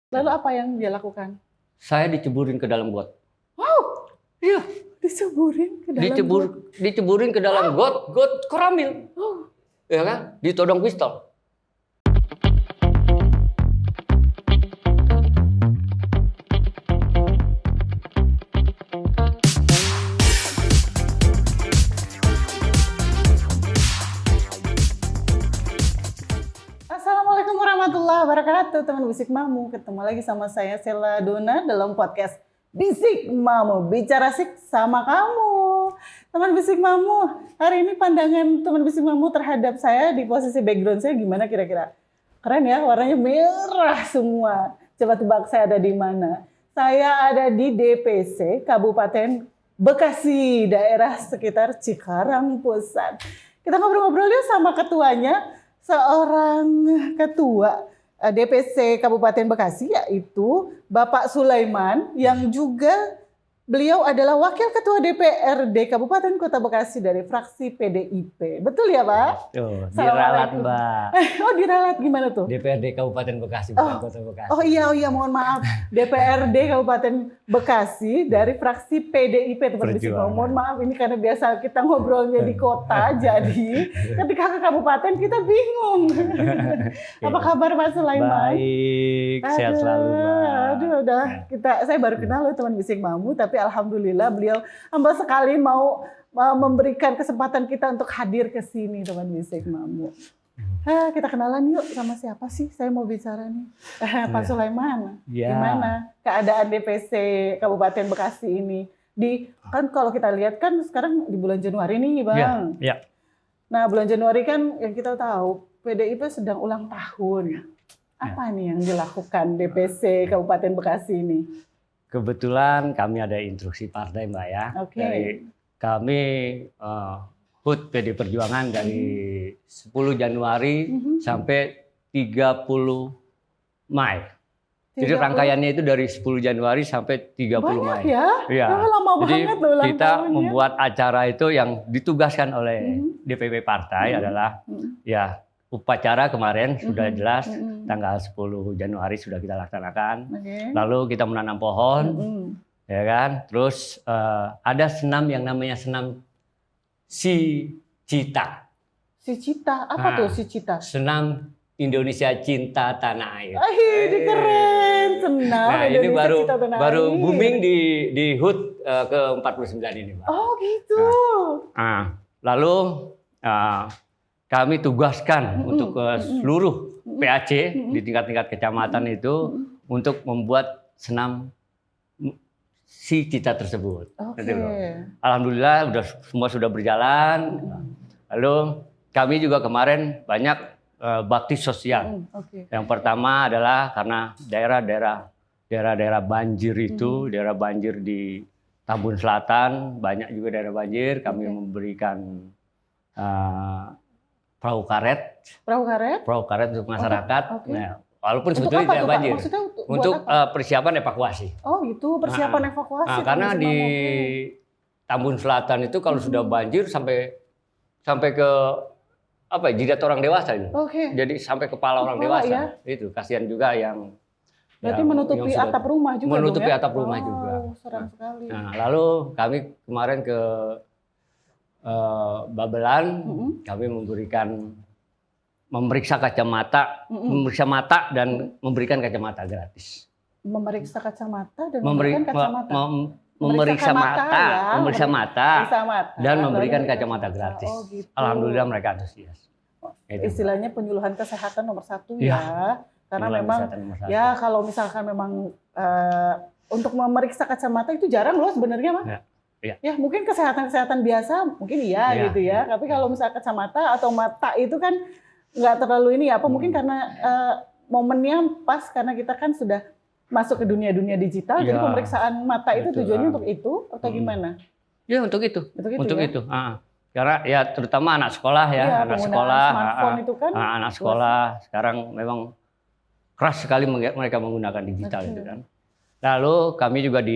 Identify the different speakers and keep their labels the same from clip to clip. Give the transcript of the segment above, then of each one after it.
Speaker 1: Lalu apa yang dia lakukan?
Speaker 2: Saya diceburin ke dalam got.
Speaker 1: Wow,
Speaker 2: Iya,
Speaker 1: diceburin ke dalam got.
Speaker 2: diceburin ke dalam got koramil.
Speaker 1: Oh,
Speaker 2: Ya kan? Ditodong pistol.
Speaker 1: Assalamualaikum warahmatullahi wabarakatuh, teman Bisik Mamu. Ketemu lagi sama saya Sela Dona dalam podcast Bisik Mamu, bicara sik sama kamu. Teman Bisik Mamu, hari ini pandangan teman Bisik Mamu terhadap saya di posisi background saya gimana kira-kira? Keren ya, warnanya merah semua. Coba tebak saya ada di mana? Saya ada di DPC Kabupaten Bekasi, daerah sekitar Cikarang Pusat. Kita ngobrol-ngobrol yuk sama ketuanya, seorang ketua DPC Kabupaten Bekasi, yaitu Bapak Sulaiman, yang juga beliau adalah Wakil Ketua DPRD Kabupaten Kota Bekasi dari fraksi PDIP. Betul ya, Pak?
Speaker 2: Tuh, diralat Mbak.
Speaker 1: Oh, diralat gimana tuh?
Speaker 2: DPRD Kabupaten Bekasi, bukan Kota Bekasi.
Speaker 1: Oh iya, mohon maaf. DPRD Kabupaten Bekasi dari fraksi PDIP, teman Bisik Mamu. Mohon maaf, ini karena biasa kita ngobrolnya di kota, jadi ketika ke kabupaten kita bingung. Apa kabar Pak Sulaiman?
Speaker 2: Baik, sehat selalu Mbak.
Speaker 1: Udah saya baru kenal loh teman Bisik Mamu, tapi alhamdulillah beliau humble sekali mau memberikan kesempatan kita untuk hadir ke sini teman Bisik Mamu. Kita kenalan yuk, sama siapa sih? Saya mau bicara nih. Pak Sulaiman, gimana keadaan DPC Kabupaten Bekasi ini? Kan kalau kita lihat kan sekarang di bulan Januari nih Bang.
Speaker 2: Ya.
Speaker 1: Nah bulan Januari kan yang kita tahu PDIP sedang ulang tahun. Apa nih yang dilakukan DPC Kabupaten Bekasi ini?
Speaker 2: Kebetulan kami ada instruksi partai Mbak ya. Dari kami HUT PD Perjuangan dari 10 Januari sampai 30 Mei. Jadi rangkaiannya itu dari 10 Januari sampai 30 Mei.
Speaker 1: Ya? Lama
Speaker 2: Jadi
Speaker 1: banget loh
Speaker 2: kita membuat acara itu yang ditugaskan oleh DPP partai adalah ya upacara kemarin sudah jelas tanggal 10 Januari sudah kita laksanakan. Lalu kita menanam pohon, ya kan. Terus ada senam yang namanya senam Si Cita.
Speaker 1: Si Cita, apa tuh Si Cita?
Speaker 2: Senam Indonesia Cinta Tanah Air.
Speaker 1: Ini keren, senam
Speaker 2: Nah,
Speaker 1: Indonesia
Speaker 2: ini
Speaker 1: Cinta Tanah
Speaker 2: baru
Speaker 1: Air.
Speaker 2: booming di HUT ke-49 ini, Pak.
Speaker 1: Oh gitu.
Speaker 2: Lalu kami tugaskan untuk ke seluruh PAC di tingkat-tingkat kecamatan itu untuk membuat senam Si Cita tersebut. Alhamdulillah semua sudah berjalan. Lalu kami juga kemarin banyak bakti sosial. Yang pertama adalah karena daerah-daerah banjir itu, daerah banjir di Tambun Selatan, banyak juga daerah banjir. Kami memberikan perahu karet untuk masyarakat. Nah, walaupun sebetulnya tidak banjir. Untuk persiapan evakuasi.
Speaker 1: Oh itu persiapan evakuasi.
Speaker 2: Karena di Tambun Selatan itu kalau sudah banjir sampai ke jidat orang dewasa itu. Jadi sampai kepala orang dewasa. Ya? Itu kasihan juga yang
Speaker 1: berarti menutupi atap rumah juga.
Speaker 2: Menutupi atap rumah juga.
Speaker 1: Seram sekali.
Speaker 2: Nah, lalu kami kemarin ke Babelan, kami memeriksa kacamata, memeriksa mata dan memberikan kacamata gratis.
Speaker 1: Memeriksa kacamata dan memberikan kacamata.
Speaker 2: Memeriksa mata dan memberikan kacamata gratis.
Speaker 1: Gitu.
Speaker 2: Alhamdulillah mereka antusias.
Speaker 1: Istilahnya penyuluhan kesehatan nomor 1 ya. Karena memang ya kalau misalkan memang untuk memeriksa kacamata itu jarang loh sebenarnya Mas. Ya mungkin kesehatan biasa mungkin gitu ya. Tapi kalau misalnya kacamata atau mata itu kan nggak terlalu ini ya. Apa mungkin karena momennya pas karena kita kan sudah masuk ke dunia digital, jadi pemeriksaan mata itu tujuannya untuk itu atau gimana?
Speaker 2: Ya untuk itu. Karena ya terutama anak sekolah anak sekolah,
Speaker 1: itu kan
Speaker 2: anak sekolah sekarang memang keras sekali mereka menggunakan digital itu kan. Lalu kami juga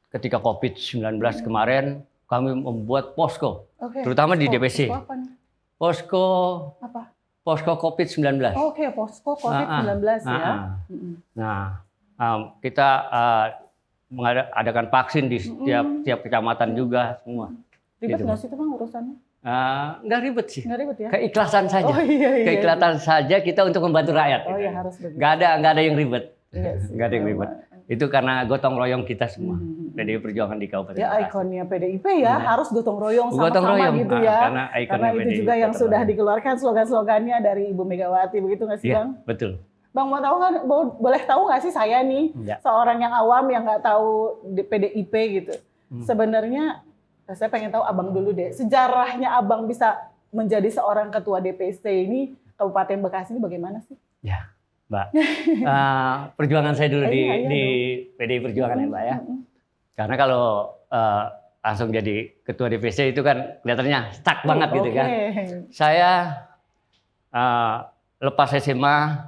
Speaker 2: ketika COVID-19 kemarin kami membuat posko, terutama di DPC.
Speaker 1: Posko apa nih?
Speaker 2: Posko
Speaker 1: apa?
Speaker 2: posko COVID-19.
Speaker 1: Oke, posko COVID-19 ya.
Speaker 2: Nah, kita mengadakan vaksin di setiap kecamatan juga semua.
Speaker 1: Ribet
Speaker 2: Gitu.
Speaker 1: nggak sih itu Bang urusannya?
Speaker 2: Nggak ribet sih.
Speaker 1: Nggak ribet ya?
Speaker 2: Keikhlasan saja.
Speaker 1: Oh iya.
Speaker 2: Keikhlasan saja kita untuk membantu rakyat.
Speaker 1: Oh iya harus begitu.
Speaker 2: Nggak ada yang ribet.
Speaker 1: Iya sih.
Speaker 2: Nggak ada yang ribet. Itu karena gotong royong kita semua. PDI Perjuangan di Kabupaten
Speaker 1: Ya
Speaker 2: Bekasi.
Speaker 1: ikonnya PDIP ya, harus gotong royong
Speaker 2: Gotong
Speaker 1: sama-sama
Speaker 2: royong,
Speaker 1: gitu ya.
Speaker 2: karena
Speaker 1: itu
Speaker 2: PDI
Speaker 1: juga yang
Speaker 2: gotong
Speaker 1: sudah
Speaker 2: royong.
Speaker 1: dikeluarkan slogan-slogannya dari Ibu Megawati, begitu nggak sih
Speaker 2: Iya,
Speaker 1: Bang?
Speaker 2: betul.
Speaker 1: Bang mau tahu nggak, boleh tahu nggak sih saya nih,
Speaker 2: Ya.
Speaker 1: seorang yang awam yang nggak tahu di PDIP gitu. Sebenarnya saya pengen tahu Abang dulu deh, sejarahnya Abang bisa menjadi seorang ketua DPC ini Kabupaten Bekasi ini bagaimana sih?
Speaker 2: Ya, Mbak. Perjuangan saya dulu
Speaker 1: Iya
Speaker 2: di PDI Perjuangan ya, Mbak ya. Karena kalau langsung jadi ketua DPC itu kan kelihatannya stuck banget gitu kan. Saya lepas SMA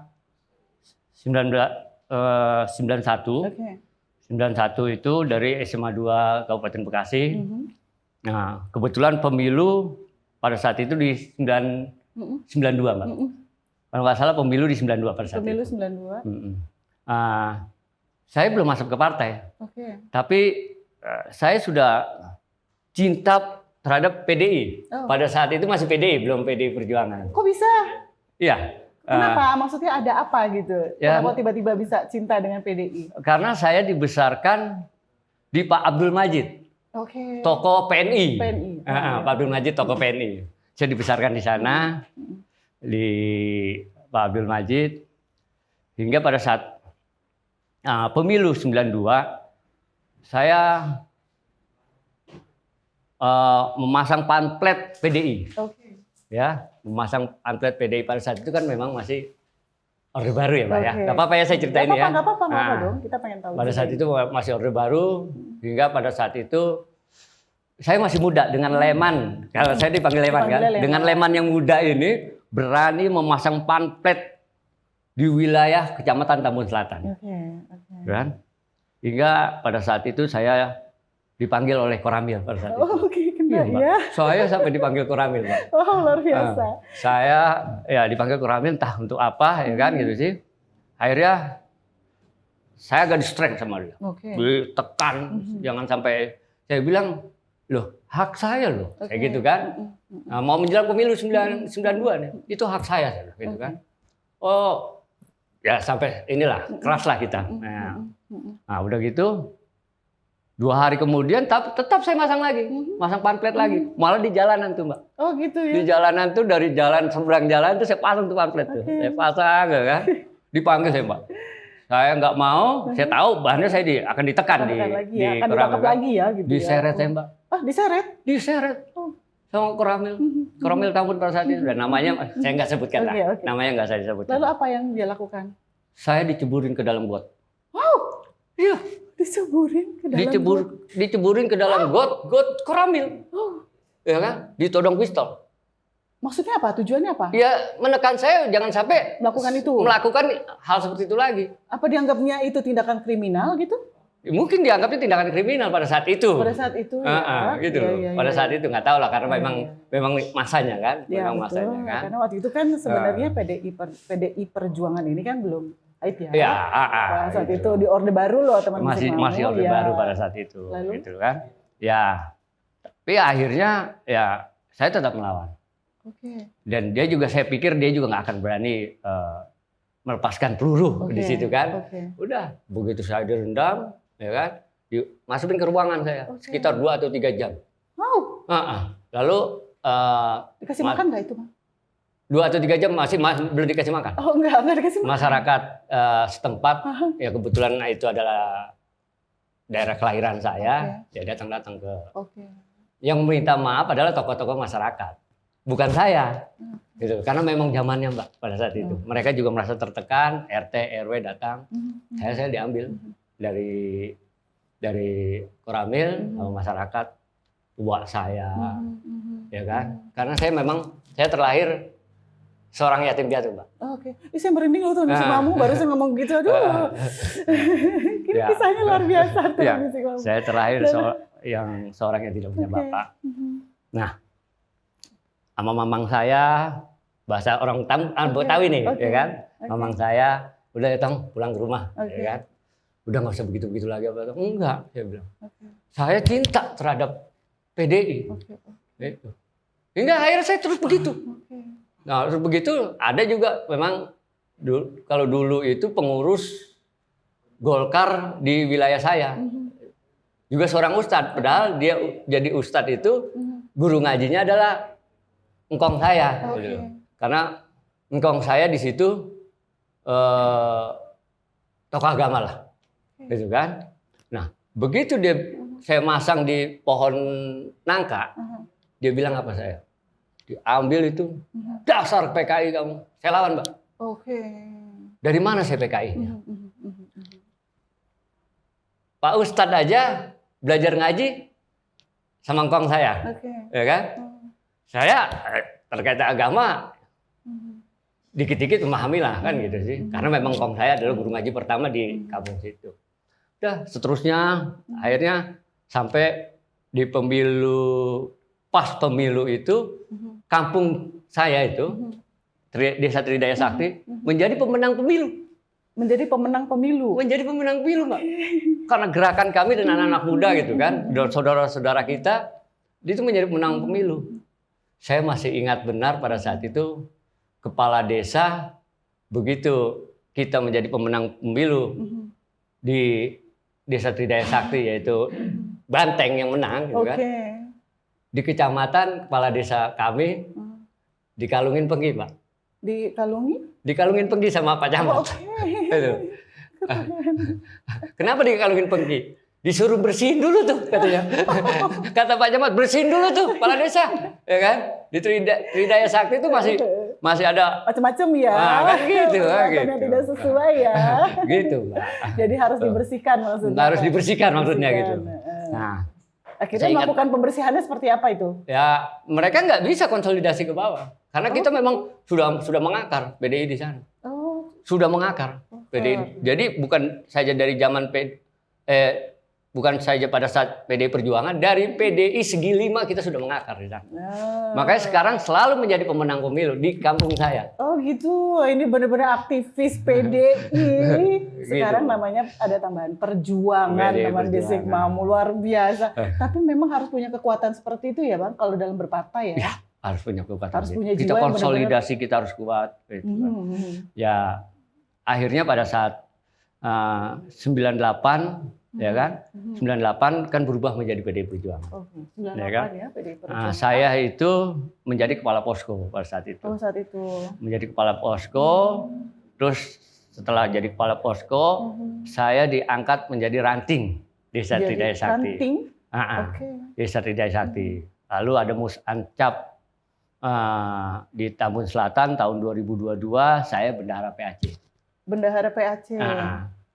Speaker 2: 91.
Speaker 1: Oke.
Speaker 2: 91 itu dari SMA 2 Kabupaten Bekasi. Nah, kebetulan pemilu pada saat itu di 92, Mbak. Kalau nggak salah pemilu di 92 pada saat
Speaker 1: Pemilu
Speaker 2: itu.
Speaker 1: 92.
Speaker 2: Saya belum masuk ke partai,
Speaker 1: Oke.
Speaker 2: tapi saya sudah cinta terhadap PDI.
Speaker 1: Oh.
Speaker 2: Pada saat itu masih PDI, belum PDI Perjuangan.
Speaker 1: Kok bisa?
Speaker 2: Iya.
Speaker 1: Kenapa? Maksudnya ada apa gitu?
Speaker 2: Ya.
Speaker 1: Kenapa tiba-tiba bisa cinta dengan PDI?
Speaker 2: Karena saya dibesarkan di Pak Abdul Majid,
Speaker 1: Oke.
Speaker 2: tokoh PNI.
Speaker 1: PNI.
Speaker 2: Pak Abdul Majid, tokoh PNI. Saya dibesarkan di sana, di Pak Abdul Majid, hingga pada saat pemilu 92, saya memasang pamflet PDI.
Speaker 1: Oke.
Speaker 2: Ya, memasang pamflet PDI pada saat itu kan memang masih Orde Baru ya, Pak ya.
Speaker 1: Oke.
Speaker 2: Nggak apa-apa ya saya ceritain ya.
Speaker 1: Nggak apa-apa dong. Kita pengen tahu.
Speaker 2: Pada
Speaker 1: juga
Speaker 2: saat
Speaker 1: ini.
Speaker 2: itu masih Orde Baru, hingga pada saat itu saya masih muda dengan Leman. Kalau saya dipanggil Leman kan,
Speaker 1: Dipanggilnya Leman.
Speaker 2: dengan Leman yang muda ini berani memasang pamflet di wilayah Kecamatan Tambun Selatan,
Speaker 1: Oke.
Speaker 2: kan? Hingga pada saat itu saya dipanggil oleh Koramil pada saat itu.
Speaker 1: Oh, oke, kena
Speaker 2: Mbak.
Speaker 1: ya.
Speaker 2: Saya sampai dipanggil Koramil, Mbak.
Speaker 1: Oh, luar biasa.
Speaker 2: Saya ya dipanggil Koramil entah untuk apa ya kan gitu sih. Akhirnya saya agak distreng sama dia.
Speaker 1: Oke.
Speaker 2: Ditekan, jangan sampai saya bilang, loh hak saya loh, kayak
Speaker 1: Oke.
Speaker 2: gitu kan. Nah, mau menjelang pemilu 92 nih, itu hak saya gitu kan. Oh, ya sampai inilah keras lah kita. Nah, udah gitu 2 hari kemudian tetap saya masang lagi, masang pamflet lagi, malah di jalanan tuh Mbak.
Speaker 1: Oh gitu
Speaker 2: Di
Speaker 1: ya.
Speaker 2: jalanan tuh dari jalan seberang jalan tuh saya pasang tuh pamflet tuh, saya pasang ya kan. Dipanggil saya Mbak. Saya nggak mau, saya tahu bahannya saya akan ditekan
Speaker 1: Tekan lagi ya.
Speaker 2: di
Speaker 1: Akan
Speaker 2: Koramil,
Speaker 1: ditangkap
Speaker 2: kan.
Speaker 1: lagi ya gitu
Speaker 2: Diseret
Speaker 1: ya.
Speaker 2: saya Mbak.
Speaker 1: Ah, diseret?
Speaker 2: Diseret sama Koramil. Koramil Tambun pada saat itu dan namanya saya nggak sebutkan lah.
Speaker 1: Oke.
Speaker 2: Namanya nggak saya sebutkan.
Speaker 1: Lalu apa yang dia lakukan?
Speaker 2: Saya diceburin ke dalam got.
Speaker 1: Wow,
Speaker 2: Iya,
Speaker 1: diceburin ke dalam
Speaker 2: diceburin ke dalam got Koramil.
Speaker 1: Oh.
Speaker 2: Ya kan? Ditodong pistol.
Speaker 1: Maksudnya apa? Tujuannya apa?
Speaker 2: Ya menekan saya jangan sampai
Speaker 1: Melakukan itu.
Speaker 2: melakukan hal seperti itu lagi.
Speaker 1: Apa dianggapnya itu tindakan kriminal gitu?
Speaker 2: Mungkin dianggapnya tindakan kriminal pada saat itu.
Speaker 1: Pada saat itu ya.
Speaker 2: Gitu.
Speaker 1: Iya,
Speaker 2: Pada saat itu nggak tahu lah karena memang masanya kan,
Speaker 1: Ya,
Speaker 2: memang
Speaker 1: betul.
Speaker 2: masanya kan.
Speaker 1: Karena waktu itu kan sebenarnya PDI Perjuangan ini kan belum aib ya.
Speaker 2: Ya,
Speaker 1: Pada saat
Speaker 2: gitu.
Speaker 1: itu di Orde Baru loh teman-teman.
Speaker 2: masih Orde
Speaker 1: ya.
Speaker 2: Baru pada saat itu,
Speaker 1: Lalu?
Speaker 2: gitu kan. Ya, tapi akhirnya ya saya tetap melawan.
Speaker 1: Oke.
Speaker 2: Dan dia juga saya pikir dia juga nggak akan berani melepaskan peluru di
Speaker 1: Oke,
Speaker 2: situ kan.
Speaker 1: oke.
Speaker 2: Udah begitu saya direndam, ya kan, masukin ke ruangan saya
Speaker 1: Oke.
Speaker 2: sekitar 2 atau 3 jam.
Speaker 1: Wow,
Speaker 2: Lalu
Speaker 1: dikasih makan nggak itu, Bang?
Speaker 2: 2 atau 3 jam masih belum dikasih makan.
Speaker 1: Oh, enggak dikasih makan.
Speaker 2: Masyarakat setempat, ya kebetulan itu adalah daerah kelahiran saya, dia datang ke
Speaker 1: Oke.
Speaker 2: yang meminta maaf adalah tokoh-tokoh masyarakat, bukan saya, gitu. Karena memang zamannya Mbak pada saat itu, mereka juga merasa tertekan, RT RW datang, saya diambil dari Koramil sama masyarakat, tua saya, ya kan? Karena saya terlahir seorang yatim piatu Mbak.
Speaker 1: Oke. Ih, saya merinding loh tuh Misi Mamu barusan ngomong gitu. Aduh. Ini
Speaker 2: Ya.
Speaker 1: kisahnya luar biasa tuh
Speaker 2: Ya,
Speaker 1: Misi Mamu.
Speaker 2: saya terlahir seorang yang tidak punya
Speaker 1: Oke.
Speaker 2: bapak. Nah, sama mamang saya bahasa orang Betawi nih,
Speaker 1: Oke.
Speaker 2: ya kan?
Speaker 1: Oke.
Speaker 2: Mamang saya, udah ya Tong, pulang ke rumah,
Speaker 1: Oke.
Speaker 2: ya kan? Udah nggak usah begitu-begitu lagi apa? Enggak, saya bilang.
Speaker 1: Oke.
Speaker 2: Saya cinta terhadap PDI.
Speaker 1: Oke.
Speaker 2: Gitu. Hingga akhirnya saya terus begitu.
Speaker 1: Oke.
Speaker 2: Nah, terus begitu ada juga memang kalau dulu itu pengurus Golkar di wilayah saya. Juga seorang ustadz, padahal dia jadi ustadz itu guru ngajinya adalah engkong saya.
Speaker 1: Oke.
Speaker 2: Gitu. Karena engkong saya di situ tokoh agama lah. Gitu kan. Nah, begitu saya masang di pohon nangka, dia bilang apa saya? Diambil itu, dasar PKI kamu. Saya lawan, Mbak.
Speaker 1: Oke.
Speaker 2: Dari mana saya PKI? Pak Ustadz aja belajar ngaji sama engkong saya.
Speaker 1: Oke.
Speaker 2: Ya kan? Saya terkait agama dikit-dikit memahami lah kan gitu sih. Karena memang engkong saya adalah guru ngaji pertama di kampung situ. Udah, seterusnya akhirnya sampai di pas pemilu itu kampung saya itu Desa Tridaya Sakti menjadi pemenang pemilu.
Speaker 1: Menjadi pemenang pemilu.
Speaker 2: Menjadi pemenang pemilu, Mbak. Karena gerakan kami dan anak-anak muda gitu kan, dan saudara-saudara kita itu menjadi pemenang pemilu. Saya masih ingat benar pada saat itu kepala desa begitu kita menjadi pemenang pemilu di Desa Tridaya Sakti yaitu Banteng yang menang gitu kan. Di kecamatan kepala desa kami dikalungin penggi, Pak. Dikalungin penggi sama Pak Camat. Itu. Kenapa dikalungin penggi? Disuruh bersihin dulu tuh katanya. Kata Pak Camat, bersihin dulu tuh kepala desa, ya kan? Di Tridaya Sakti itu masih ada
Speaker 1: macam-macam ya.
Speaker 2: Kan gitu,
Speaker 1: yang tidak sesuai ya.
Speaker 2: Gitu, Pak.
Speaker 1: Jadi harus dibersihkan maksudnya.
Speaker 2: Harus dibersihkan maksudnya gitu. Nah,
Speaker 1: akhirnya melakukan pembersihannya seperti apa itu?
Speaker 2: Ya, mereka nggak bisa konsolidasi ke bawah. Karena kita memang sudah mengakar PDI di sana. Sudah mengakar PDI. Jadi bukan saja dari zaman bukan saja pada saat PDI Perjuangan, dari PDI segi 5 kita sudah mengakar di sana. Makanya sekarang selalu menjadi pemenang pemilu di kampung saya.
Speaker 1: Oh gitu, ini benar-benar aktivis PDI. Sekarang namanya ada tambahan perjuangan, teman Bisik Mamu, luar biasa. Tapi memang harus punya kekuatan seperti itu ya Bang, kalau dalam berpartai ya?
Speaker 2: Harus punya kekuatan.
Speaker 1: Harus punya
Speaker 2: kita konsolidasi, kita harus kuat. Gitu. Ya, akhirnya pada saat 98 ya kan, 98 kan berubah menjadi PDI Perjuangan.
Speaker 1: 98
Speaker 2: ya kan?
Speaker 1: Ya, PDI Perjuangan.
Speaker 2: Saya itu menjadi kepala posko pada saat itu.
Speaker 1: Saat itu.
Speaker 2: Menjadi kepala posko, terus setelah jadi kepala posko, saya diangkat menjadi ranting Desa Tridaya Sakti.
Speaker 1: Ranting?
Speaker 2: Desa Tridaya Sakti. Lalu ada Musancap di Tambun Selatan tahun 2022, saya bendahara PAC.
Speaker 1: Bendahara PAC.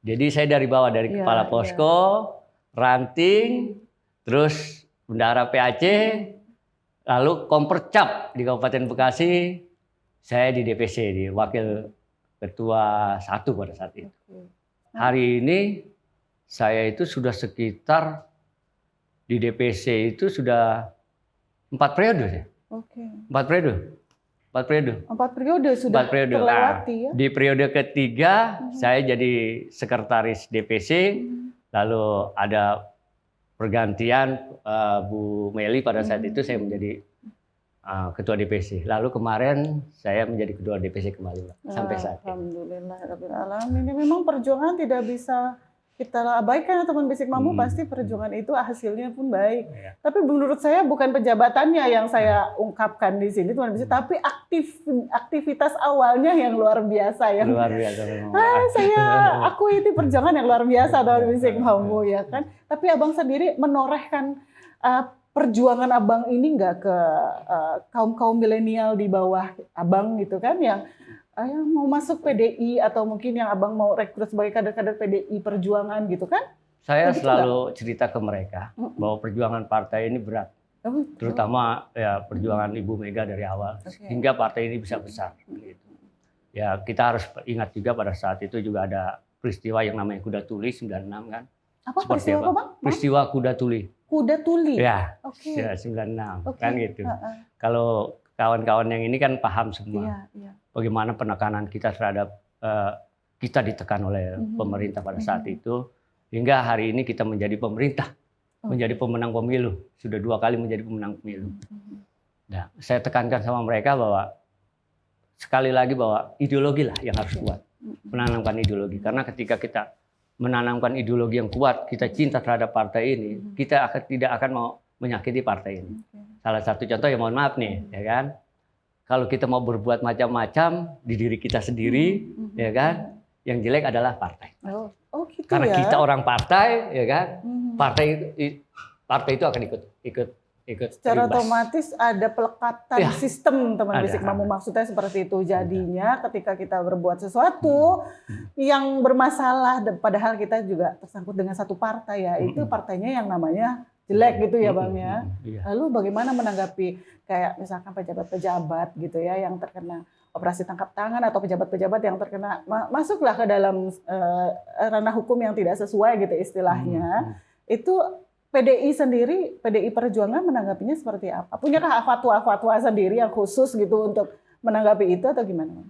Speaker 2: Jadi saya dari bawah, dari kepala posko, ranting, terus bendahara PAC, lalu Kompercap di Kabupaten Bekasi, saya di DPC, di wakil ketua 1 pada saat itu. Hari ini saya itu sudah sekitar di DPC itu sudah 4 periode ya. 4 periode sudah terlewati ya. Di periode ketiga saya jadi sekretaris DPC, lalu ada pergantian Bu Meli pada saat itu saya menjadi ketua DPC. Lalu kemarin saya menjadi ketua DPC kembali sampai saat ini.
Speaker 1: Alhamdulillah rabbil alamin. Ini memang perjuangan tidak bisa kita abaikan ya teman Bisik Mamu, pasti perjuangan itu hasilnya pun baik. Tapi menurut saya bukan pejabatannya yang saya ungkapkan di sini teman Bisik, tapi aktivitas awalnya yang luar biasa ya.
Speaker 2: Luar biasa memang.
Speaker 1: Aku itu perjuangan yang luar biasa teman Bisik Mamu ya kan. Tapi Abang sendiri menorehkan perjuangan Abang ini nggak ke kaum milenial di bawah Abang gitu kan, yang mau masuk PDI atau mungkin yang Abang mau rekrut sebagai kader-kader PDI Perjuangan gitu kan?
Speaker 2: Saya selalu cerita ke mereka bahwa perjuangan partai ini berat. Terutama ya perjuangan Ibu Mega dari awal hingga partai ini bisa besar. Gitu. Ya kita harus ingat juga pada saat itu juga ada peristiwa yang namanya Kuda Tuli 96 kan.
Speaker 1: Apa peristiwa apa Bang?
Speaker 2: Peristiwa Kuda Tuli.
Speaker 1: Kuda Tuli?
Speaker 2: Ya, 96 kan gitu. Kalau kawan-kawan yang ini kan paham semua.
Speaker 1: Iya, iya.
Speaker 2: Bagaimana penekanan kita terhadap kita ditekan oleh pemerintah pada saat itu, hingga hari ini kita menjadi pemerintah, menjadi pemenang pemilu, sudah 2 kali menjadi pemenang pemilu. Nah, saya tekankan sama mereka bahwa sekali lagi bahwa ideologi lah yang harus kuat, menanamkan ideologi, karena ketika kita menanamkan ideologi yang kuat, kita cinta terhadap partai ini, kita tidak akan mau menyakiti partai ini. Salah satu contoh ya mohon maaf nih, ya kan? Kalau kita mau berbuat macam-macam di diri kita sendiri, ya kan? Yang jelek adalah partai.
Speaker 1: Oh gitu.
Speaker 2: Karena
Speaker 1: ya?
Speaker 2: kita orang partai, ya kan? Partai itu akan ikut
Speaker 1: Secara
Speaker 2: terimbas.
Speaker 1: otomatis ada pelekatan
Speaker 2: Ya,
Speaker 1: sistem, teman
Speaker 2: ada.
Speaker 1: Bisik Mamu, maksudnya seperti itu. Jadinya ketika kita berbuat sesuatu yang bermasalah, padahal kita juga tersangkut dengan satu partai ya, itu partainya yang namanya jelek gitu ya Bang ya.
Speaker 2: Iya.
Speaker 1: Lalu bagaimana menanggapi kayak misalkan pejabat-pejabat gitu ya yang terkena operasi tangkap tangan atau pejabat-pejabat yang terkena masuklah ke dalam ranah hukum yang tidak sesuai gitu istilahnya. Itu PDI Perjuangan menanggapinya seperti apa? Punyakah fatwa-fatwa sendiri yang khusus gitu untuk menanggapi itu atau gimana?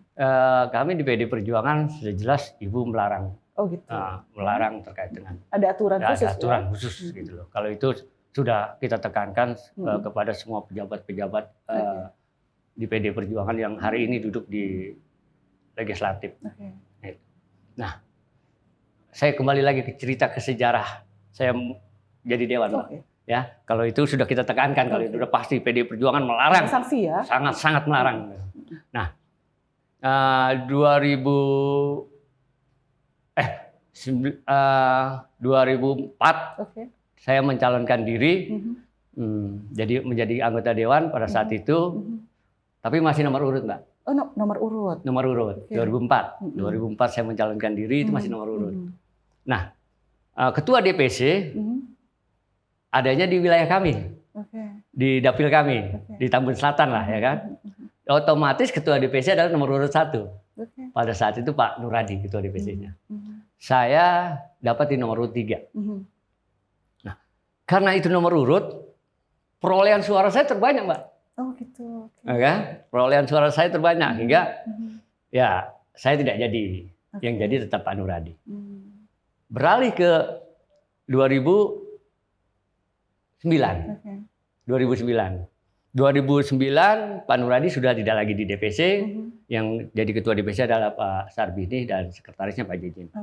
Speaker 2: Kami di PDI Perjuangan sudah jelas Ibu melarang.
Speaker 1: Oh gitu.
Speaker 2: Melarang terkait dengan
Speaker 1: Ada aturan khusus.
Speaker 2: ada aturan
Speaker 1: ya?
Speaker 2: khusus gitu loh. Kalau itu sudah kita tekankan kepada semua pejabat-pejabat di PDI Perjuangan yang hari ini duduk di legislatif.
Speaker 1: Okay.
Speaker 2: Nah, saya kembali lagi ke cerita ke sejarah. Saya jadi dewan, Pak. Ya, kalau itu sudah kita tekankan, kalau itu sudah pasti PDI Perjuangan melarang.
Speaker 1: Sanksi ya.
Speaker 2: Sangat melarang. Nah, 2004 saya mencalonkan diri jadi menjadi anggota dewan pada saat itu, tapi masih nomor urut, Mbak.
Speaker 1: Oh, nomor urut.
Speaker 2: Nomor urut. 2004 saya mencalonkan diri itu masih nomor urut. Nah, ketua DPC adanya di wilayah kami, di dapil kami, di Tambun Selatan lah ya kan. Otomatis ketua DPC adalah nomor urut 1. Pada saat itu Pak Nuradi ketua DPC-nya. Saya dapat di nomor urut 3. Nah, karena itu nomor urut, perolehan suara saya terbanyak, Mbak.
Speaker 1: Oh gitu.
Speaker 2: Okay. Perolehan suara saya terbanyak hingga ya saya tidak jadi. Yang jadi tetap Pak Nuradi. Beralih ke 2009. 2009 Pak Nuradi sudah tidak lagi di DPC. Yang jadi ketua DPC adalah Pak Sarbini dan sekretarisnya Pak Jijin.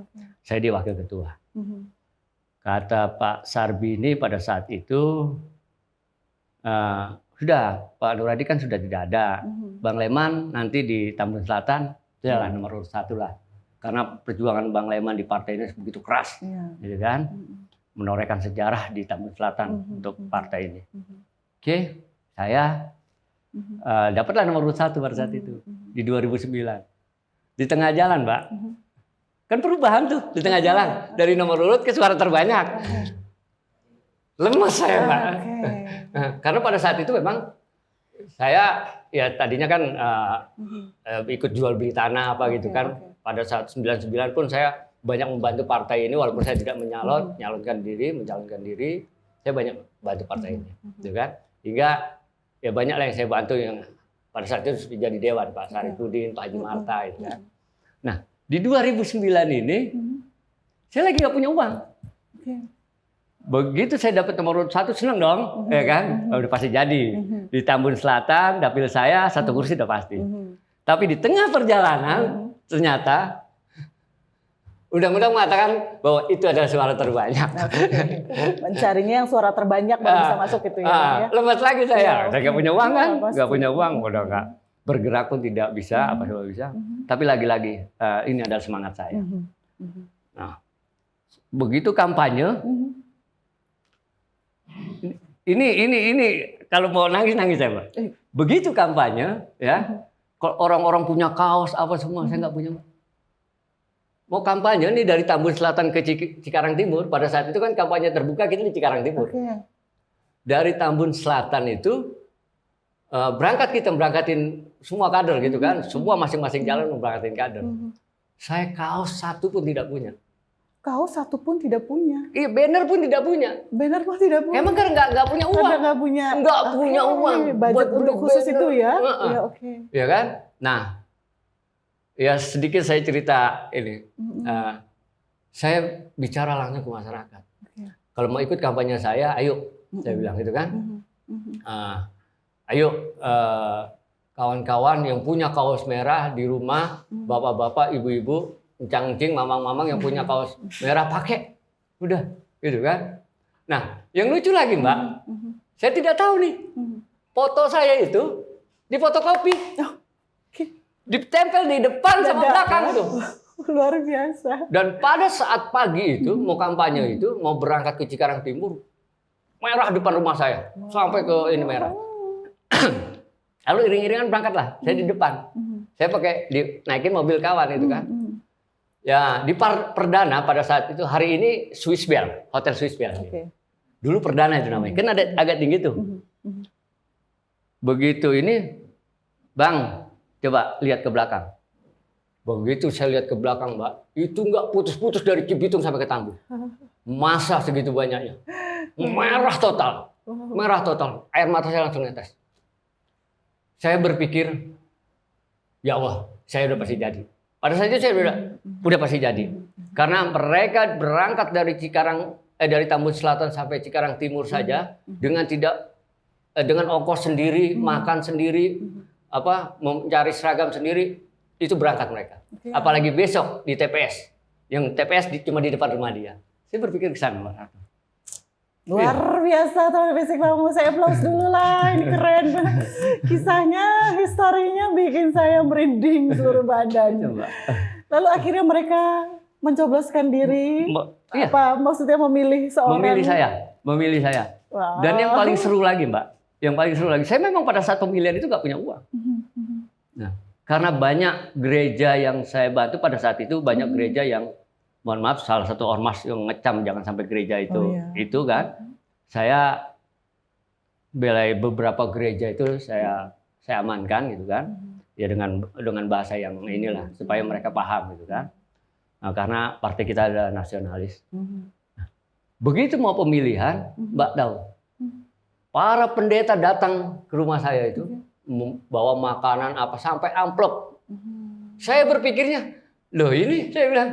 Speaker 2: Saya di wakil ketua. Kata Pak Sarbini pada saat itu, sudah Pak Nuradi kan sudah tidak ada. Bang Leman nanti di Tambun Selatan, itulah nomor urut 1 lah. Karena perjuangan Bang Leman di partai ini begitu keras, gitu kan, menorehkan sejarah di Tambun Selatan untuk partai ini. Oke, saya dapatlah nomor urut 1 pada saat itu di 2009. Di tengah jalan, Pak, kan perubahan tuh di tengah jalan dari nomor urut ke suara terbanyak. Lemes saya, Pak. Karena pada saat itu memang saya ya tadinya kan ikut jual beli tanah apa gitu kan. Pada saat 99 pun saya banyak membantu partai ini walaupun saya tidak mencalonkan diri, saya banyak bantu partai ini, gitu kan. Hingga ya banyak lah yang saya bantu yang pada saat itu jadi dewan, Pak Sarifudin, Pak Haji Marta gitu kan. Nah, di 2009 ini saya lagi nggak punya uang. Begitu saya dapat nomor urut 1 senang dong, ya kan? Udah pasti jadi. Di Tambun Selatan, dapil saya 1 kursi udah pasti. Tapi di tengah perjalanan ternyata undang-undang mengatakan bahwa itu adalah suara terbanyak.
Speaker 1: Mencarinya yang suara terbanyak baru bisa masuk gitu ya.
Speaker 2: Lemas lagi saya nggak punya uang kan? Nggak punya uang, udah nggak bergerak pun tidak bisa, apa semua bisa. Tapi lagi-lagi ini adalah semangat saya. Nah, begitu kampanye. Ini kalau mau nangis saya, Pak. Begitu kampanye, ya, kalau orang-orang punya kaos apa semua, saya nggak punya. Mau kampanye nih dari Tambun Selatan ke Cikarang Timur, pada saat itu kan kampanye terbuka kita di Cikarang Timur. Dari Tambun Selatan itu berangkatin semua kader gitu kan, semua masing-masing jalan memberangkatin kader. Saya kaos 1 pun tidak punya.
Speaker 1: Kaos satu pun tidak punya.
Speaker 2: Iya, banner pun tidak punya.
Speaker 1: Banner pun tidak punya.
Speaker 2: Emang kan nggak punya uang?
Speaker 1: Karena nggak punya.
Speaker 2: Nggak punya uang.
Speaker 1: Budget
Speaker 2: buat
Speaker 1: untuk
Speaker 2: beli
Speaker 1: khusus
Speaker 2: banner.
Speaker 1: itu ya.
Speaker 2: Heeh.
Speaker 1: Ya oke.
Speaker 2: Ya kan? Nah, ya sedikit saya cerita ini. Saya bicara langsung ke masyarakat.
Speaker 1: Oke.
Speaker 2: Kalau mau ikut kampanye saya, ayo. Saya bilang gitu kan. Ayo kawan-kawan yang punya kaos merah di rumah, bapak-bapak, ibu-ibu, encang-encing, mamang-mamang yang punya kaos merah pakai. Udah, gitu kan. Nah, yang lucu lagi Mbak, saya tidak tahu nih. Foto saya itu difotokopi. Ditempel di depan sama belakang itu.
Speaker 1: Luar biasa.
Speaker 2: Dan pada saat pagi itu, mau kampanye itu, mau berangkat ke Cikarang Timur, merah depan rumah saya. Sampai ke ini merah. Lalu iring-iringan berangkatlah, saya di depan. Saya pakai naikin mobil kawan itu kan. Ya, di perdana pada saat itu, hari ini Swiss Bell, Hotel Swiss Bell.
Speaker 1: Oke.
Speaker 2: Dulu perdana itu namanya, kan ada agak tinggi tuh. Begitu ini, Bang, coba lihat ke belakang. Begitu saya lihat ke belakang, Mbak, itu nggak putus-putus dari Cibitung sampai ke Tangguh. Masa segitu banyaknya. Merah total. Merah total. Air mata saya langsung netes. Saya berpikir, ya Allah, saya udah pasti jadi. Pada saat itu saya udah pasti jadi. Karena mereka berangkat dari dari Tambun Selatan sampai Cikarang Timur saja dengan dengan ongkos sendiri, makan sendiri, mencari seragam sendiri, itu berangkat mereka. Apalagi besok di TPS, yang TPS cuma di depan rumah dia. Saya berpikir ke sana, Mbak.
Speaker 1: Luar biasa teman Basic Mamu, saya applause dulu lah, ini keren. Kisahnya, historinya bikin saya merinding seluruh badan. Lalu akhirnya mereka mencobloskan diri, maksudnya memilih seorang.
Speaker 2: Memilih saya.
Speaker 1: Wow.
Speaker 2: Dan yang paling seru lagi Mbak, saya memang pada saat pemilihan itu nggak punya uang. Nah, karena banyak gereja yang saya bantu pada saat itu, banyak gereja yang mohon maaf, salah satu ormas yang ngecam jangan sampai gereja itu kan, saya belai beberapa gereja itu saya amankan gitu kan, ya dengan bahasa yang inilah supaya mereka paham gitu kan, nah, karena partai kita adalah nasionalis. Nah, begitu mau pemilihan, Mbak tahu, para pendeta datang ke rumah saya itu bawa makanan apa sampai amplop. Saya berpikirnya, loh ini saya bilang.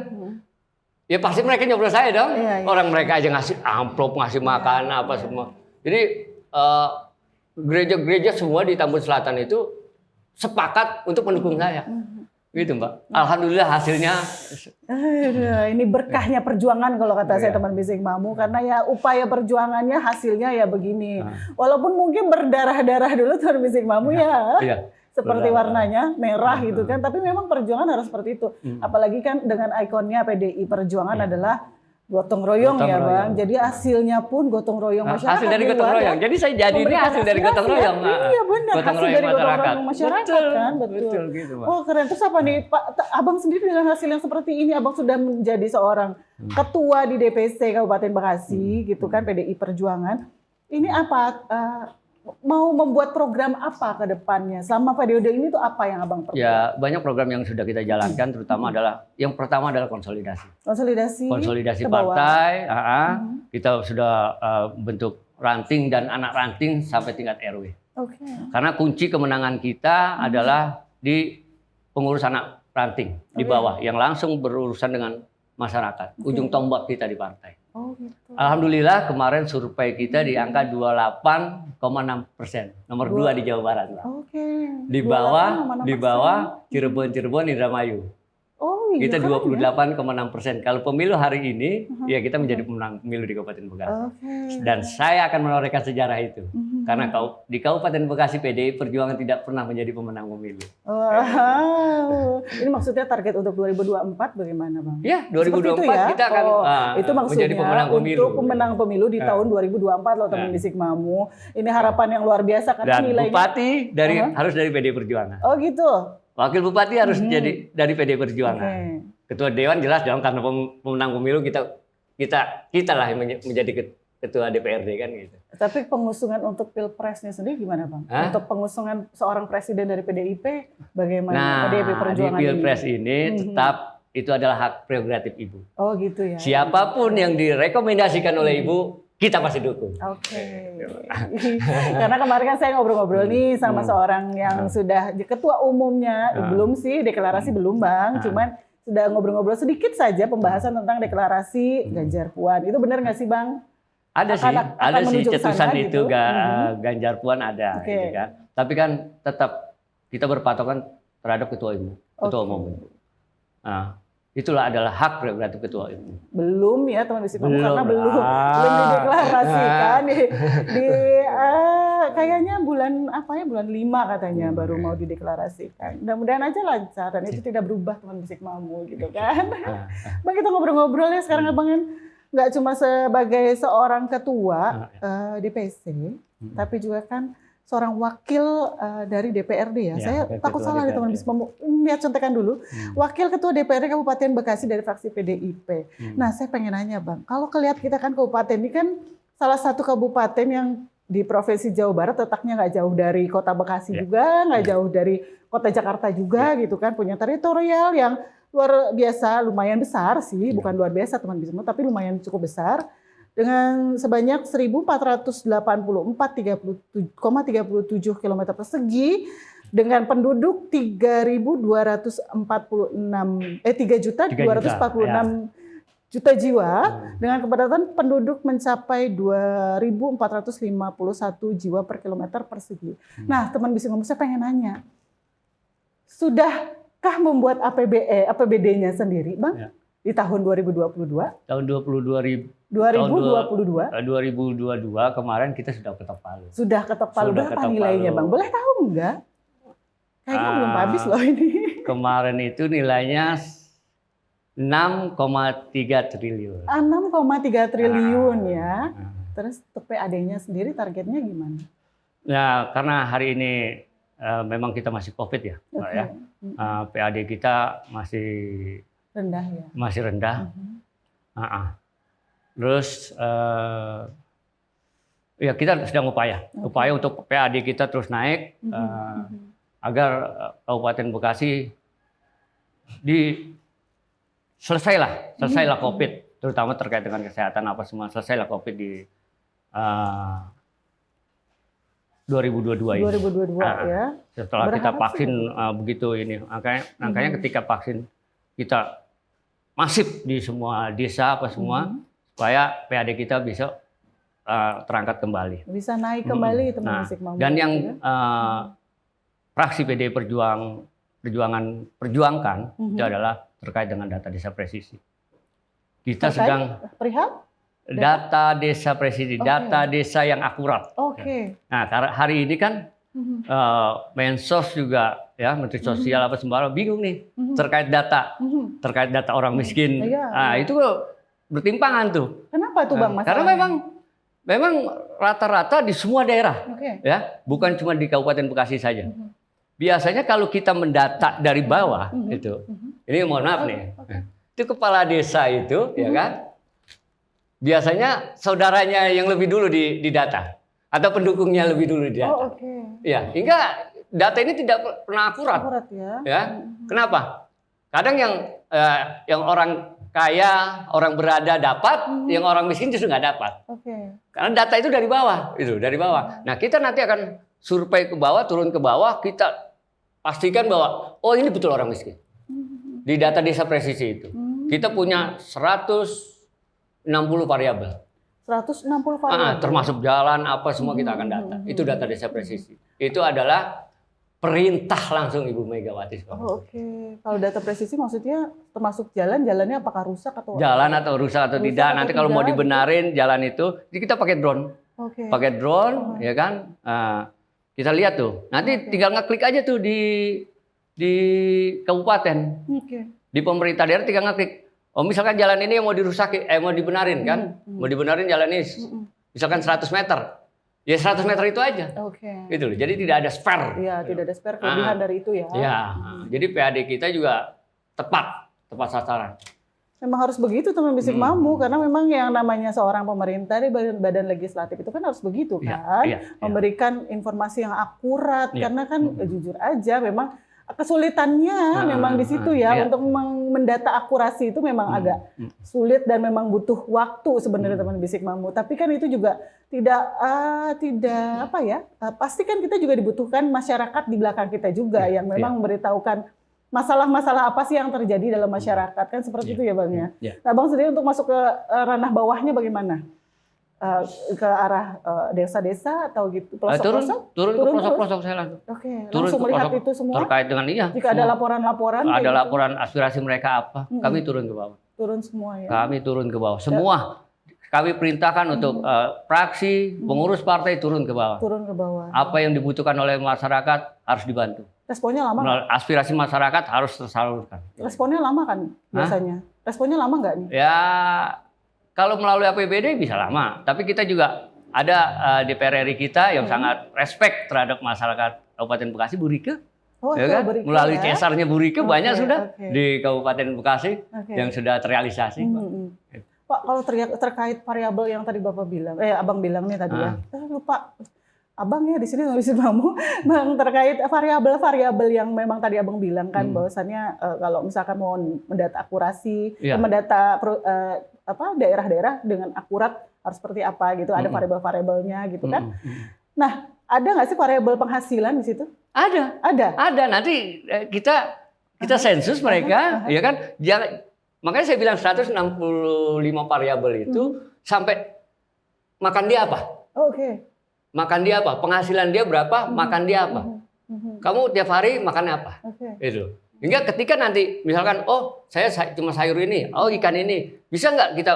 Speaker 2: Ya pasti mereka nyoblos saya dong. Orang mereka aja ngasih amplop, ngasih makanan apa semua. Jadi gereja-gereja semua di Tambun Selatan itu sepakat untuk mendukung saya. Gitu Mbak. Alhamdulillah hasilnya.
Speaker 1: Ini berkahnya perjuangan kalau kata saya teman Basic Mamu. Karena ya upaya perjuangannya hasilnya ya begini. Walaupun mungkin berdarah-darah dulu teman Basic Mamu ya. Seperti warnanya merah gitu kan, tapi memang perjuangan harus seperti itu. Apalagi kan dengan ikonnya PDI Perjuangan adalah gotong royong ya Bang. Jadi hasilnya pun gotong royong masyarakat.
Speaker 2: Hasil dari gotong royong. Jadi saya jadi ini hasil dari gotong royong.
Speaker 1: Iya benar, hasil dari gotong royong masyarakat kan,
Speaker 2: betul gitu, Pak.
Speaker 1: Oh keren. Terus apa nih Pak, Abang sendiri dengan hasil yang seperti ini, Abang sudah menjadi seorang ketua di DPC Kabupaten Bekasi gitu kan, PDI Perjuangan. Ini apa? Mau membuat program apa ke depannya? Selama periode ini tuh apa yang Abang perbuat?
Speaker 2: Ya, banyak program yang sudah kita jalankan, terutama yang pertama adalah konsolidasi. Konsolidasi partai, kita sudah bentuk ranting dan anak ranting sampai tingkat RW. Karena kunci kemenangan kita adalah di pengurus anak ranting di bawah, yang langsung berurusan dengan masyarakat. Ujung tombak kita di partai.
Speaker 1: Gitu.
Speaker 2: Alhamdulillah kemarin survei kita di angka 28,6%, nomor 2 di Jawa Barat. Di bawah Cirebon, Indramayu. Kita 28,6%. Kalau pemilu hari ini, ya kita menjadi pemenang pemilu di Kabupaten Bekasi. Dan saya akan menorehkan sejarah itu. Karena di Kabupaten Bekasi PDI Perjuangan tidak pernah menjadi pemenang pemilu.
Speaker 1: Wow. Ini maksudnya target untuk 2024 bagaimana Bang?
Speaker 2: Ya, 2024 kita akan
Speaker 1: itu maksudnya
Speaker 2: menjadi pemenang pemilu.
Speaker 1: Untuk pemenang pemilu di tahun 2024 loh teman Basic Mamu. Ini harapan yang luar biasa karena
Speaker 2: dan
Speaker 1: nilainya.
Speaker 2: Bupati harus dari PDI Perjuangan.
Speaker 1: Oh gitu.
Speaker 2: Wakil Bupati harus jadi dari PDI Perjuangan. Ketua Dewan jelas dong, karena pemenang pemilu kita lah yang menjadi ketua DPRD kan gitu.
Speaker 1: Tapi pengusungan untuk Pilpresnya sendiri gimana Bang? Untuk pengusungan seorang presiden dari PDIP bagaimana?
Speaker 2: Nah,
Speaker 1: PDIP Perjuangan
Speaker 2: di Pilpres ini tetap itu adalah hak prerogatif Ibu.
Speaker 1: Oh gitu ya.
Speaker 2: Siapapun yang direkomendasikan oleh Ibu, kita pasti dukung.
Speaker 1: Oke. Karena kemarin kan saya ngobrol-ngobrol nih sama seorang yang sudah ketua umumnya, belum sih deklarasi belum Bang, cuman sudah ngobrol-ngobrol sedikit saja pembahasan tentang deklarasi Ganjar Puan. Itu benar nggak sih Bang?
Speaker 2: Ada sih cetusan itu
Speaker 1: gitu.
Speaker 2: Ganjar Puan ada, gitu kan. Tapi kan tetap kita berpatokan terhadap ketua umum. Nah, itulah adalah hak prerogatif ketua umum.
Speaker 1: Belum ya teman Bisik Mammu karena belum dideklarasikan kayaknya bulan 5 katanya baru mau dideklarasikan. Mudah-mudahan aja lancar dan itu tidak berubah teman Bisik Mammu gitu kan. Bang, kita ngobrol-ngobrol ya sekarang Abang kan nggak cuma sebagai seorang ketua DPC, tapi juga kan seorang wakil dari DPRD ya. Saya takut salah nih teman Bisik Mammu. Lihat contekan dulu. Wakil Ketua DPRD Kabupaten Bekasi dari fraksi PDIP. Nah, saya pengen nanya Bang, kalau kelihat kita kan kabupaten ini kan salah satu kabupaten yang di Provinsi Jawa Barat letaknya nggak jauh dari kota Bekasi juga, nggak jauh dari kota Jakarta juga gitu kan. Punya teritorial yang luar biasa, lumayan besar sih. Bukan luar biasa teman Bisik Mammu, tapi lumayan cukup besar. Dengan sebanyak 1.484,37 km persegi dengan penduduk 3.246 juta jiwa dengan kepadatan penduduk mencapai 2.451 jiwa per kilometer persegi. Nah, teman Bisik Mammu, saya pengen nanya, sudahkah membuat APBD-nya sendiri, Bang? Di tahun 2022?
Speaker 2: Tahun 2022 kemarin kita sudah ketok palu.
Speaker 1: Sudah ketok palu. Berapa nilainya Bang? Boleh tahu nggak? Kayaknya belum habis loh ini. Kemarin
Speaker 2: itu nilainya 6,3 triliun.
Speaker 1: 6,3 triliun ya. Terus untuk PAD-nya sendiri targetnya gimana?
Speaker 2: Ya karena hari ini memang kita masih COVID ya, Pak ya. PAD kita masih
Speaker 1: rendah ya.
Speaker 2: Masih rendah. Terus ya kita sedang upaya untuk PAD kita terus naik agar Kabupaten Bekasi selesailah COVID, terutama terkait dengan kesehatan selesailah COVID di 2022 ini.
Speaker 1: 2022 ya.
Speaker 2: Setelah kita vaksin begitu ini, angkanya ketika vaksin kita masif di semua desa supaya PAD kita bisa terangkat kembali.
Speaker 1: Bisa naik kembali teman Bisik Mammu.
Speaker 2: Dan yang fraksi PD perjuangkan itu adalah terkait dengan data desa presisi. Kita sedang data desa presisi, data desa yang akurat. Nah, hari ini kan Mensos juga ya, Menteri Sosial bingung nih terkait data orang miskin. Nah, itu bertimpangan tuh.
Speaker 1: Kenapa tuh Bang?
Speaker 2: Karena memang rata-rata di semua daerah, ya, bukan cuma di Kabupaten Bekasi saja. Biasanya kalau kita mendata dari bawah ini mohon maaf nih, itu kepala desa itu, ya kan, biasanya saudaranya yang lebih dulu didata atau pendukungnya lebih dulu didata. Ya, hingga data ini tidak pernah akurat. Ya, kenapa? Kadang yang orang kaya, orang berada dapat, yang orang miskin justru nggak dapat. Karena data itu dari bawah, Nah, kita nanti akan survei ke bawah, turun ke bawah, kita pastikan bahwa ini betul orang miskin. Di data desa presisi itu, kita punya 160 variabel.
Speaker 1: 160 variabel.
Speaker 2: Termasuk jalan semua kita akan data. Itu data desa presisi. Itu adalah perintah langsung Ibu Megawati.
Speaker 1: Kalau data presisi maksudnya termasuk jalannya apakah rusak atau
Speaker 2: rusak atau tidak. Nanti kalau mau dibenarin jalan itu, kita pakai drone. Pakai drone, ya kan? Kita lihat tuh. Nanti tinggal ngeklik aja tuh di kabupaten. Di pemerintah daerah tinggal ngeklik. Misalkan jalan ini yang mau dibenarin kan? Mau dibenarin jalan ini misalkan 100 meter. Ya 100 meter itu aja. Gitu loh. Jadi tidak ada spare.
Speaker 1: Iya, tidak ada spare kelebihan dari itu ya.
Speaker 2: Ya. Jadi PAD kita juga tepat sasaran.
Speaker 1: Memang harus begitu teman Bisik Mammu, karena memang yang namanya seorang pemerintah di badan legislatif itu kan harus begitu kan, memberikan informasi yang akurat, karena kan jujur aja memang kesulitannya memang di situ ya,
Speaker 2: iya.
Speaker 1: untuk mendata akurasi itu memang agak sulit dan memang butuh waktu sebenarnya teman Bisik Mamu. Tapi kan itu juga tidak apa ya? Pasti kan kita juga dibutuhkan masyarakat di belakang kita juga yang memang memberitahukan masalah-masalah apa sih yang terjadi dalam masyarakat, kan seperti itu ya Bang ya. Nah Bang sendiri untuk masuk ke ranah bawahnya bagaimana? Ke arah desa-desa atau gitu, pelosok-pelosok?
Speaker 2: Turun ke pelosok-pelosok saya langsung.
Speaker 1: Oke,
Speaker 2: Turun
Speaker 1: langsung
Speaker 2: ke
Speaker 1: melihat
Speaker 2: pelosok
Speaker 1: itu semua.
Speaker 2: terkait dengan
Speaker 1: Jika ada laporan-laporan,
Speaker 2: ada
Speaker 1: gitu.
Speaker 2: laporan aspirasi mereka apa, kami turun ke bawah.
Speaker 1: Turun semua ya.
Speaker 2: Kami turun ke bawah. Semua kami perintahkan untuk fraksi, pengurus partai turun ke bawah.
Speaker 1: Turun ke bawah.
Speaker 2: Apa yang dibutuhkan oleh masyarakat harus dibantu.
Speaker 1: Responnya lama nggak?
Speaker 2: Aspirasi masyarakat harus tersalurkan.
Speaker 1: Responnya lama kan biasanya? Responnya lama nggak nih?
Speaker 2: Ya, kalau melalui APBD bisa lama. Tapi kita juga ada DPR RI kita yang sangat respect terhadap masyarakat Kabupaten Bekasi, Bu Rike.
Speaker 1: Oh,
Speaker 2: Ya kan?
Speaker 1: Bu Rike
Speaker 2: Melalui
Speaker 1: ya?
Speaker 2: cesarnya Bu Rike banyak sudah
Speaker 1: oke.
Speaker 2: di Kabupaten Bekasi yang sudah terrealisasi.
Speaker 1: Pak, kalau terkait variabel yang tadi Bapak bilang, Abang bilang nih tadi ya, lupa. Abang ya di sini nulis kamu, Bang, terkait variabel-variabel yang memang tadi Abang bilang kan, bahwasannya kalau misalkan mau mendata akurasi, mendata daerah-daerah dengan akurat harus seperti apa gitu, ada variabel-variabelnya gitu kan. Nah, ada nggak sih variabel penghasilan di situ?
Speaker 2: Ada. Nanti kita sensus mereka, ya kan? Makanya saya bilang 165 variabel itu sampai makan dia apa?
Speaker 1: Oke.
Speaker 2: Makan dia apa? Penghasilan dia berapa? Makan dia apa? Kamu tiap hari makannya apa? Itu. Hingga ketika nanti misalkan, oh saya cuma sayur ini, oh ikan ini, bisa nggak kita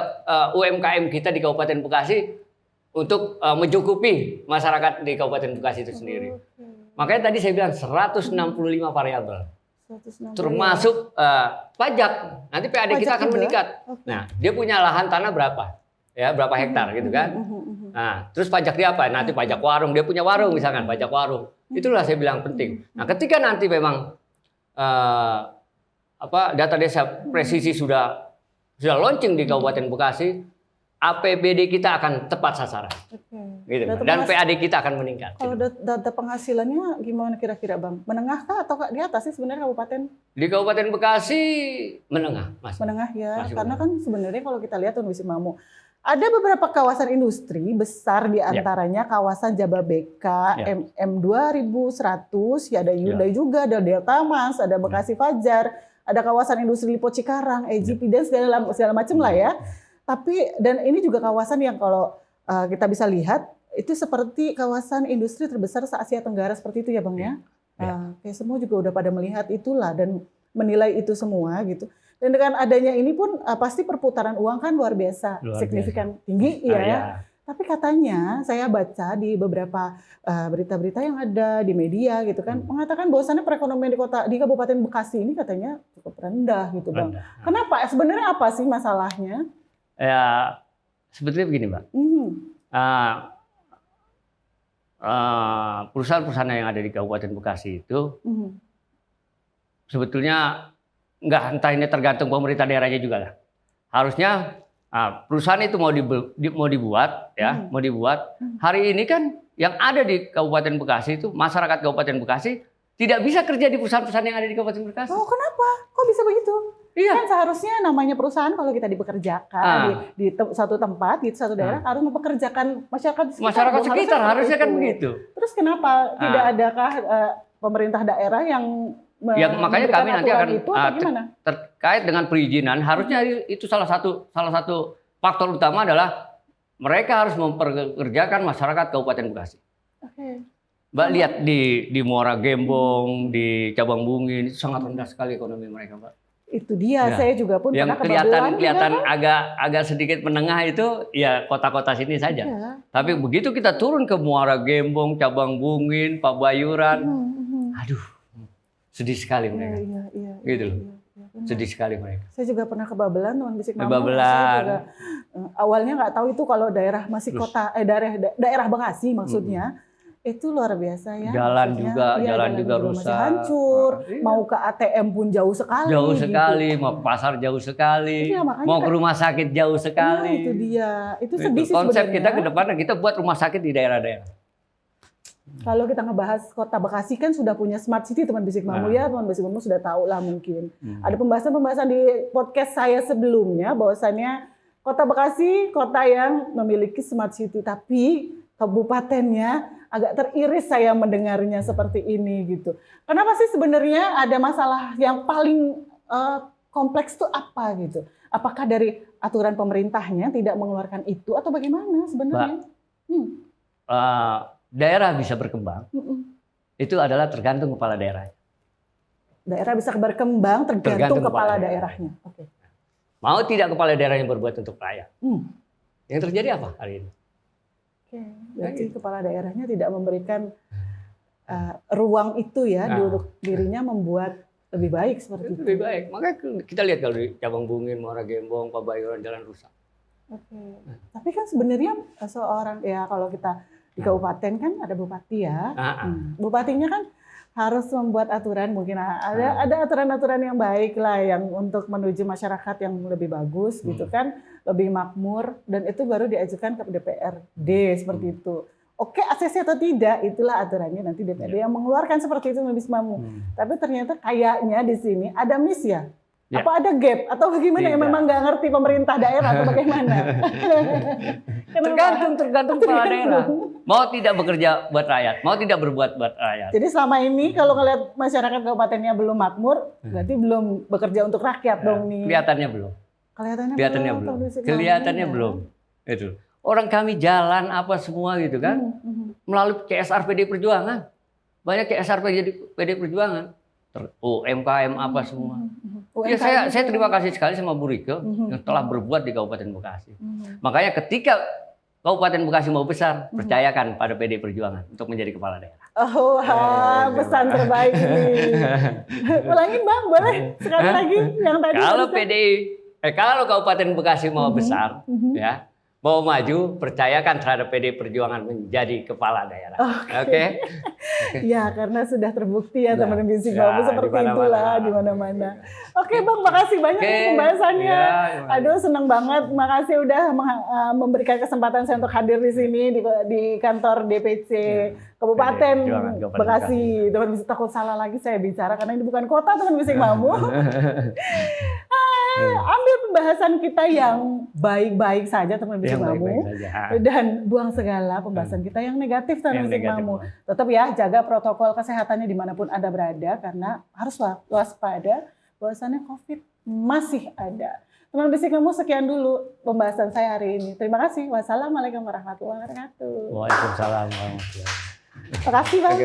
Speaker 2: UMKM kita di Kabupaten Bekasi untuk mencukupi masyarakat di Kabupaten Bekasi itu sendiri. Makanya tadi saya bilang 165 variabel. Termasuk pajak. Nanti PAD kita akan meningkat. Nah, dia punya lahan tanah berapa? Ya, berapa hektar gitu kan? Nah, terus pajak dia apa? Nanti pajak warung, dia punya warung misalkan, pajak warung. Itulah saya bilang penting. Nah, ketika nanti memang data desa presisi sudah launching di Kabupaten Bekasi, APBD kita akan tepat sasaran. Gitu. Dan PAD kita akan meningkat.
Speaker 1: Kalau data penghasilannya gimana kira-kira Bang? Menengah kah atau di atas sih sebenarnya kabupaten?
Speaker 2: Di Kabupaten Bekasi menengah, Mas.
Speaker 1: Menengah ya,
Speaker 2: Masih
Speaker 1: karena
Speaker 2: menengah.
Speaker 1: kan sebenarnya kalau kita lihat Tun Bisik Mamu, ada beberapa kawasan industri besar di antaranya kawasan Jababeka, M2100, ya ada Hyundai juga, ada Delta Mas, ada Bekasi Fajar, ada kawasan industri Lipo Cikarang, EGP dan segala macam lah ya. Tapi dan ini juga kawasan yang kalau kita bisa lihat itu seperti kawasan industri terbesar se-Asia Tenggara seperti itu ya Bang ya. Kayak semua juga udah pada melihat itulah dan menilai itu semua gitu. Dan dengan adanya ini pun pasti perputaran uang kan luar biasa, signifikan tinggi ya. Tapi katanya saya baca di beberapa berita-berita yang ada di media gitu kan mengatakan bahwasannya perekonomian di Kabupaten Bekasi ini katanya cukup rendah gitu Bang. Kenapa? Sebenarnya apa sih masalahnya?
Speaker 2: Ya sebetulnya begini Mbak. Perusahaan-perusahaan yang ada di Kabupaten Bekasi itu sebetulnya entah ini tergantung pemerintah daerahnya juga lah. Harusnya perusahaan itu mau dibuat ya, mau dibuat. Hari ini kan yang ada di Kabupaten Bekasi itu masyarakat Kabupaten Bekasi tidak bisa kerja di perusahaan-perusahaan yang ada di Kabupaten Bekasi.
Speaker 1: Oh kenapa? Kok bisa begitu?
Speaker 2: Iya.
Speaker 1: Kan seharusnya namanya perusahaan kalau kita dipekerjakan di satu tempat, di satu daerah harus mempekerjakan masyarakat sekitar.
Speaker 2: Masyarakat sekitar harusnya kan begitu.
Speaker 1: Terus kenapa tidak adakah pemerintah daerah yang
Speaker 2: makanya kami nanti akan
Speaker 1: terkait
Speaker 2: dengan perizinan harusnya itu salah satu faktor utama adalah mereka harus mempekerjakan masyarakat Kabupaten Bekasi. Mbak lihat di Muara Gembong, di Cabang Bungin itu sangat rendah sekali ekonomi mereka, Mbak.
Speaker 1: Itu dia, saya juga pun
Speaker 2: yang
Speaker 1: pernah
Speaker 2: kelihatan agak sedikit menengah itu ya kota-kota sini saja. Tapi begitu kita turun ke Muara Gembong, Cabang Bungin, Pabayuran, aduh. Sedih sekali mereka, gitu loh. Sedih sekali mereka.
Speaker 1: Saya juga pernah ke Babelan, teman Bisik Mamu.
Speaker 2: Babelan.
Speaker 1: Awalnya nggak tahu itu kalau daerah masih kota, daerah Bekasi maksudnya, itu luar biasa ya.
Speaker 2: Jalan juga rusak.
Speaker 1: Masih hancur. Mau ke ATM pun jauh sekali.
Speaker 2: Jauh sekali, mau ke pasar jauh sekali, mau ke rumah sakit jauh sekali.
Speaker 1: Itu dia, itu sedih sih
Speaker 2: konsep
Speaker 1: sebenarnya.
Speaker 2: kita ke depan kita buat rumah sakit di daerah-daerah.
Speaker 1: Kalau kita ngebahas Kota Bekasi kan sudah punya Smart City teman Bisik Mamu ya, teman Bisik Mamu sudah tahu lah mungkin. Ada pembahasan-pembahasan di podcast saya sebelumnya bahwasannya Kota Bekasi kota yang memiliki Smart City, tapi kabupatennya agak teriris saya mendengarnya seperti ini gitu. Kenapa sih sebenarnya ada masalah yang paling kompleks itu apa gitu? Apakah dari aturan pemerintahnya tidak mengeluarkan itu atau bagaimana sebenarnya?
Speaker 2: Daerah bisa berkembang, itu adalah tergantung kepala daerah.
Speaker 1: Daerah bisa berkembang tergantung kepala daerahnya. Oke.
Speaker 2: Mau tidak kepala daerah yang berbuat untuk rakyat. Yang terjadi apa hari ini?
Speaker 1: Oke. Berarti kepala daerahnya tidak memberikan ruang itu ya untuk dirinya membuat lebih baik seperti itu.
Speaker 2: Lebih baik. Makanya kita lihat kalau di Cabang Bungin, Muara Gembong, Pabayuran, jalan rusak.
Speaker 1: Oke. Tapi kan sebenarnya seorang ya kalau kita di kabupaten kan ada bupati ya. Bupatinya kan harus membuat aturan, mungkin ada aturan-aturan yang baik lah yang untuk menuju masyarakat yang lebih bagus gitu kan, lebih makmur, dan itu baru diajukan ke DPRD seperti itu. Oke, ACC atau tidak, itulah aturannya nanti DPRD yang mengeluarkan seperti itu Bis Mamu. Tapi ternyata kayaknya di sini ada miss ya. Apa ada gap atau bagaimana yang memang nggak ngerti pemerintah daerah atau bagaimana?
Speaker 2: Tergantung kepala daerah. Mau tidak bekerja buat rakyat, mau tidak berbuat buat rakyat.
Speaker 1: Jadi selama ini kalau ngelihat masyarakat kabupatennya belum makmur, berarti belum bekerja untuk rakyat dong nih.
Speaker 2: Kelihatannya belum. Kelihatannya belum. Itu. Orang kami jalan apa semua gitu kan, melalui CSR PD Perjuangan. Banyak CSR PD Perjuangan. UMKM apa semua. Ya, saya terima kasih sekali sama Bu Rike yang telah berbuat di Kabupaten Bekasi. Makanya ketika Kabupaten Bekasi mau besar, percayakan pada PD Perjuangan untuk menjadi kepala daerah.
Speaker 1: Oh, pesan terbaik ini. Ulangin Bang, boleh sekali lagi yang tadi.
Speaker 2: Kalau Kabupaten Bekasi mau besar, ya, mau maju, percayakan terhadap PD Perjuangan menjadi kepala daerah. Oke.
Speaker 1: Ya, karena sudah terbukti ya teman-teman Bisik Mamu seperti itulah di mana-mana. Oke Bang, makasih banyak pembahasannya. Aduh, senang banget. Makasih udah memberikan kesempatan saya untuk hadir di sini di kantor DPC Kabupaten Bekasi. Teman Bisik, takut salah lagi saya bicara karena ini bukan kota teman Bisik Mamu. Ambil pembahasan kita yang baik-baik saja teman Bisik Mamu dan buang segala pembahasan kita yang negatif teman Bisik Mamu. Tetap ya jaga protokol kesehatannya dimanapun Anda berada karena harus waspada bahwasannya COVID masih ada. Teman Bisik Mamu, sekian dulu pembahasan saya hari ini. Terima kasih. Wassalamualaikum warahmatullahi wabarakatuh.
Speaker 2: Waalaikumsalam warahmatullahi wabarakatuh.
Speaker 1: Terima kasih Bang.